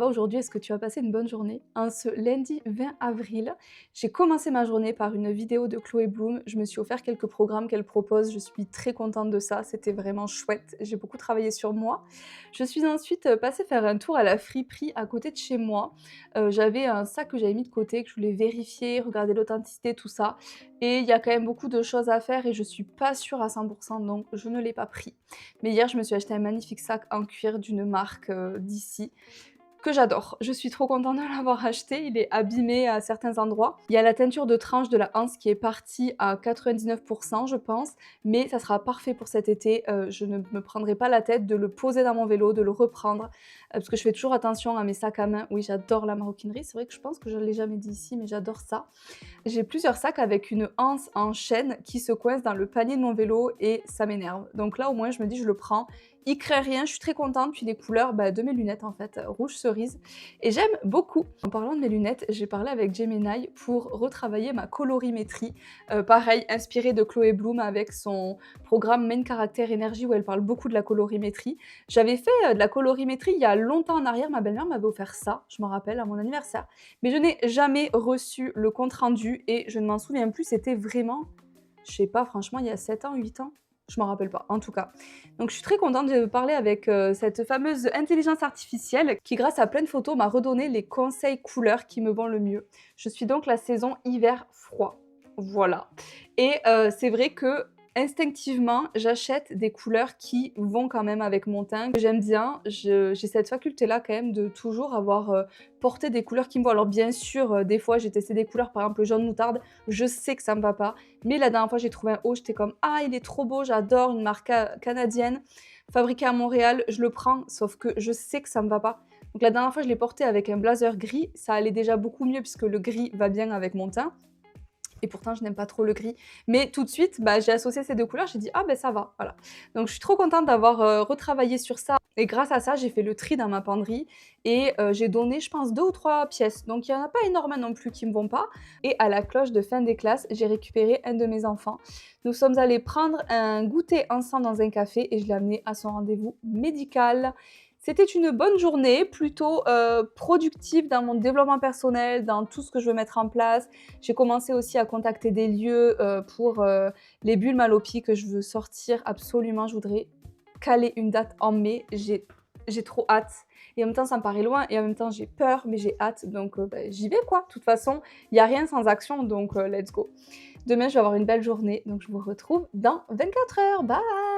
va aujourd'hui? Est-ce que tu as passé une bonne journée? En ce lundi 20 avril, j'ai commencé ma journée par une vidéo de Chloé Bloom. Je me suis offert quelques programmes qu'elle propose. Je suis très contente de ça. C'était vraiment chouette. J'ai beaucoup travaillé sur moi. Je suis ensuite passée faire un tour à la friperie à côté de chez moi. J'avais un sac que j'avais mis de côté, que je voulais vérifier, regarder l'authenticité, tout ça. Et il y a quand même beaucoup de choses à faire et je suis pas sûre à 100%, donc je ne l'ai pas pris. Mais hier, je me suis acheté un magnifique sac en cuir d'une marque d'ici que j'adore. Je suis trop contente de l'avoir acheté, il est abîmé à certains endroits. Il y a la teinture de tranche de la Hans qui est partie à 99% je pense, mais ça sera parfait pour cet été. Je ne me prendrai pas la tête de le poser dans mon vélo, de le reprendre, parce que je fais toujours attention à mes sacs à main. Oui, j'adore la maroquinerie, c'est vrai que je pense que je ne l'ai jamais dit ici, mais j'adore ça. J'ai plusieurs sacs avec une anse en chaîne qui se coince dans le panier de mon vélo et ça m'énerve. Donc là, au moins, je me dis, je le prends. Il crée rien, je suis très contente. Puis les couleurs de mes lunettes, en fait, rouge cerise. Et j'aime beaucoup. En parlant de mes lunettes, j'ai parlé avec Gemini pour retravailler ma colorimétrie. Pareil, inspirée de Chloé Bloom avec son programme Main Character Energy où elle parle beaucoup de la colorimétrie. J'avais fait de la colorimétrie il y a longtemps en arrière. Ma belle-mère m'avait offert ça, je m'en rappelle, à mon anniversaire. Mais je n'ai jamais reçu le compte rendu et je ne m'en souviens plus. C'était vraiment, je sais pas, franchement, il y a 7 ans, 8 ans. Je m'en rappelle pas, en tout cas. Donc je suis très contente de parler avec cette fameuse intelligence artificielle qui, grâce à plein de photos, m'a redonné les conseils couleurs qui me vont le mieux. Je suis donc la saison hiver froid. Voilà. Et c'est vrai que instinctivement, j'achète des couleurs qui vont quand même avec mon teint. J'aime bien, j'ai cette faculté-là quand même de toujours avoir porté des couleurs qui me vont. Alors bien sûr, des fois j'ai testé des couleurs, par exemple le jaune moutarde, je sais que ça me va pas. Mais la dernière fois j'ai trouvé un haut, j'étais comme «Ah il est trop beau, j'adore, une marque canadienne, fabriquée à Montréal, je le prends», sauf que je sais que ça me va pas. Donc la dernière fois je l'ai porté avec un blazer gris, ça allait déjà beaucoup mieux puisque le gris va bien avec mon teint. Et pourtant, je n'aime pas trop le gris. Mais tout de suite, j'ai associé ces deux couleurs, j'ai dit: «Ah ben ça va», voilà. Donc je suis trop contente d'avoir, retravaillé sur ça et grâce à ça, j'ai fait le tri dans ma penderie et j'ai donné, je pense, 2 ou 3 pièces. Donc il y en a pas énormément non plus qui me vont pas et à la cloche de fin des classes, j'ai récupéré un de mes enfants. Nous sommes allés prendre un goûter ensemble dans un café et je l'ai amené à son rendez-vous médical. C'était une bonne journée, plutôt productive dans mon développement personnel, dans tout ce que je veux mettre en place. J'ai commencé aussi à contacter des lieux pour les bulles Malopi que je veux sortir absolument. Je voudrais caler une date en mai. J'ai trop hâte. Et en même temps, ça me paraît loin. Et en même temps, j'ai peur, mais j'ai hâte. Donc, j'y vais, quoi. De toute façon, il n'y a rien sans action. Donc, let's go. Demain, je vais avoir une belle journée. Donc, je vous retrouve dans 24 heures. Bye!